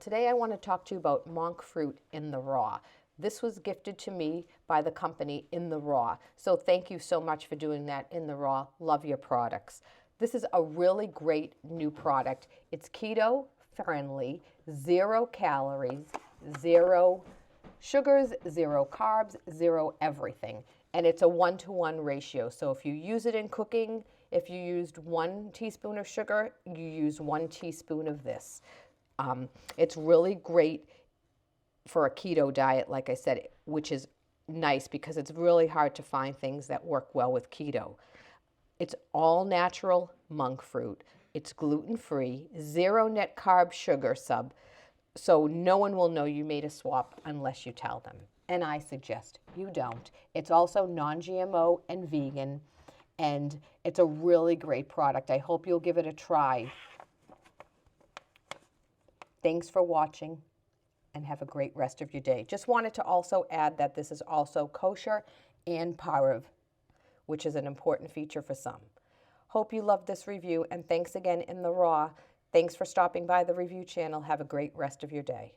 Today I want to talk to you about monk fruit in the raw. This was gifted to me by the company In the Raw. So thank you so much for doing that, In the Raw. Love your products. This is a really great new product. It's keto friendly, 0 calories, zero sugars, 0 carbs, zero everything. And it's a 1-to-1 ratio. So if you use it in cooking, if you used 1 teaspoon of sugar, you use 1 teaspoon of this. It's really great for a keto diet, like I said, which is nice because it's really hard to find things that work well with keto. It's all natural monk fruit. It's gluten free, zero net carb sugar sub, so no one will know you made a swap unless you tell them. And I suggest you don't. It's also non GMO and vegan, and it's a really great product. I hope you'll give it a try. Thanks for watching and have a great rest of your day. Just wanted to also add that this is also kosher and pareve, which is an important feature for some. Hope you loved this review, and thanks again In the Raw. Thanks for stopping by the review channel. Have a great rest of your day.